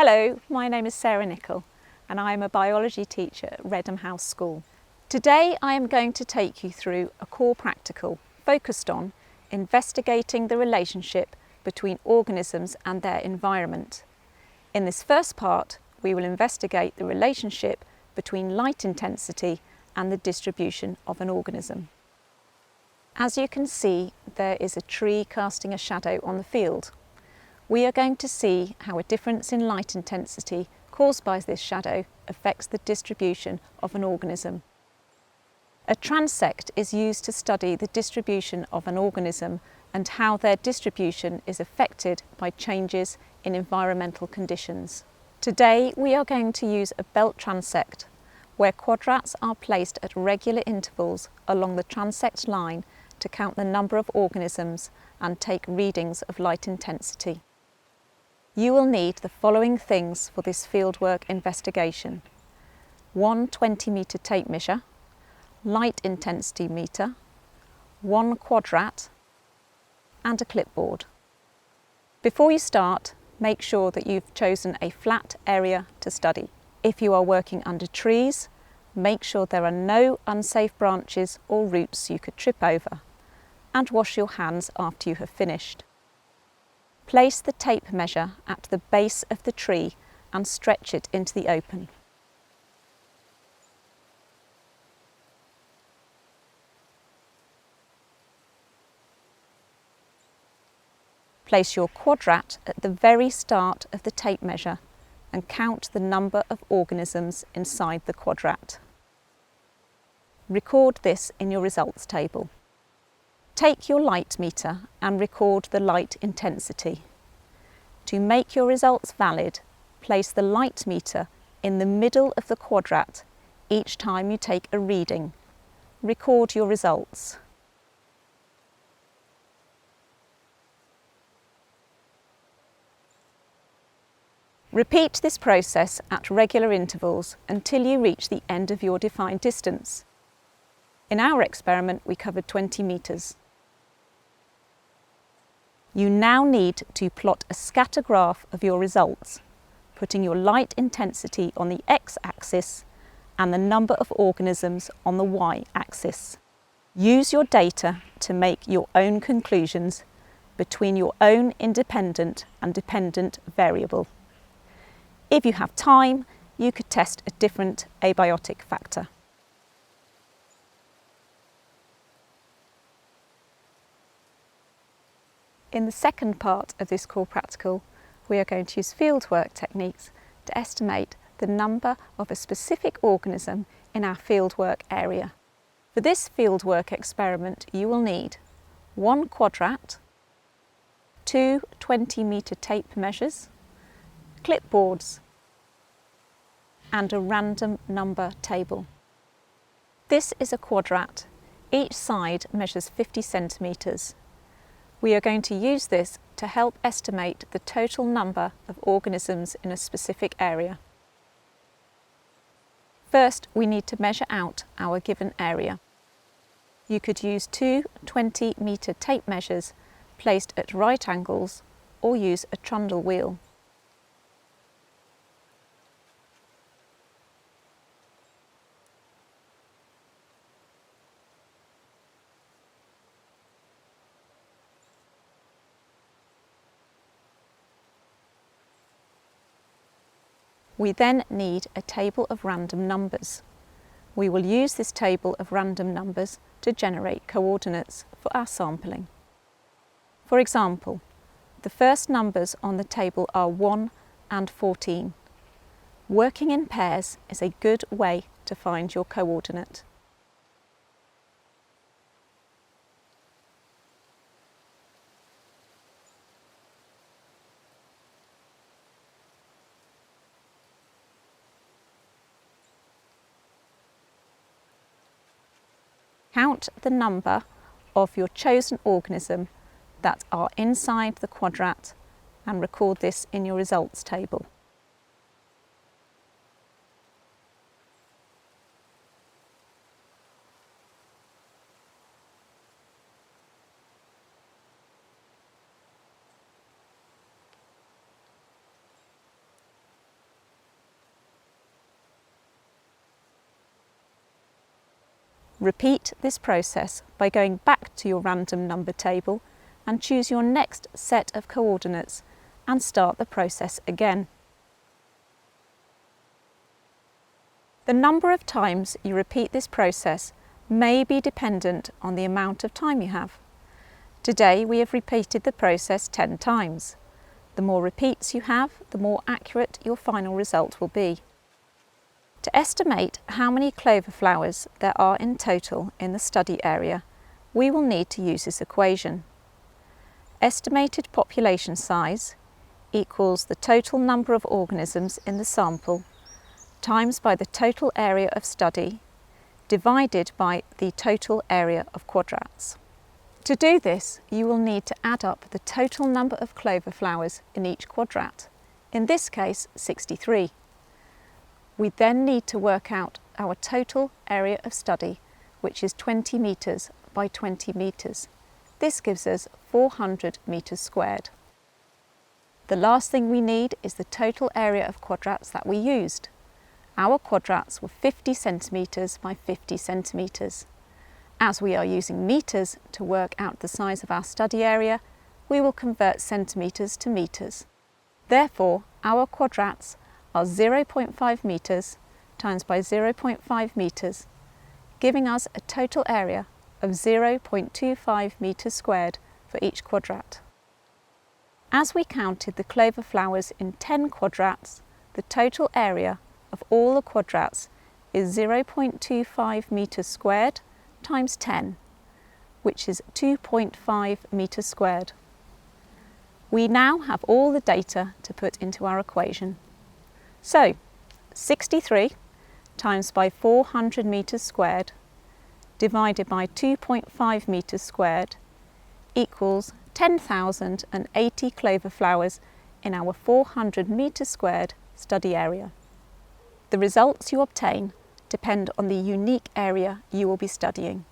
Hello, my name is Sarah Nichol and I am a biology teacher at Redham House School. Today I am going to take you through a core practical focused on investigating the relationship between organisms and their environment. In this first part, we will investigate the relationship between light intensity and the distribution of an organism. As you can see, there is a tree casting a shadow on the field. We are going to see how a difference in light intensity caused by this shadow affects the distribution of an organism. A transect is used to study the distribution of an organism and how their distribution is affected by changes in environmental conditions. Today we are going to use a belt transect, where quadrats are placed at regular intervals along the transect line to count the number of organisms and take readings of light intensity. You will need the following things for this fieldwork investigation: one 20-metre tape measure, light intensity meter, one quadrat and a clipboard. Before you start, make sure that you've chosen a flat area to study. If you are working under trees, make sure there are no unsafe branches or roots you could trip over, and wash your hands after you have finished. Place the tape measure at the base of the tree and stretch it into the open. Place your quadrat at the very start of the tape measure and count the number of organisms inside the quadrat. Record this in your results table. Take your light meter and record the light intensity. To make your results valid, place the light meter in the middle of the quadrat each time you take a reading. Record your results. Repeat this process at regular intervals until you reach the end of your defined distance. In our experiment, we covered 20 metres. You now need to plot a scatter graph of your results, putting your light intensity on the x-axis and the number of organisms on the y-axis. Use your data to make your own conclusions between your own independent and dependent variable. If you have time, you could test a different abiotic factor. In the second part of this core practical, we are going to use fieldwork techniques to estimate the number of a specific organism in our fieldwork area. For this fieldwork experiment, you will need one quadrat, two 20-metre tape measures, clipboards and a random number table. This is a quadrat. Each side measures 50 centimetres. We are going to use this to help estimate the total number of organisms in a specific area. First, we need to measure out our given area. You could use two 20-metre tape measures placed at right angles or use a trundle wheel. We then need a table of random numbers. We will use this table of random numbers to generate coordinates for our sampling. For example, the first numbers on the table are 1 and 14. Working in pairs is a good way to find your coordinate. Count the number of your chosen organism that are inside the quadrat and record this in your results table. Repeat this process by going back to your random number table and choose your next set of coordinates and start the process again. The number of times you repeat this process may be dependent on the amount of time you have. Today we have repeated the process 10 times. The more repeats you have, the more accurate your final result will be. To estimate how many clover flowers there are in total in the study area, we will need to use this equation. Estimated population size equals the total number of organisms in the sample times by the total area of study divided by the total area of quadrats. To do this, you will need to add up the total number of clover flowers in each quadrat, in this case 63. We then need to work out our total area of study, which is 20 metres by 20 metres. This gives us 400 metres squared. The last thing we need is the total area of quadrats that we used. Our quadrats were 50 centimetres by 50 centimetres. As we are using metres to work out the size of our study area, we will convert centimetres to metres. Therefore, our quadrats are 0.5 metres times by 0.5 metres, giving us a total area of 0.25 metres squared for each quadrat. As we counted the clover flowers in 10 quadrats, the total area of all the quadrats is 0.25 metres squared times 10, which is 2.5 metres squared. We now have all the data to put into our equation. So, 63 times by 400 metres squared divided by 2.5 metres squared equals 10,080 clover flowers in our 400 metres squared study area. The results you obtain depend on the unique area you will be studying.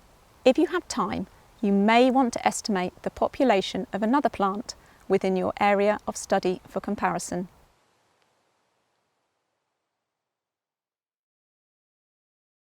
If you have time, you may want to estimate the population of another plant within your area of study for comparison.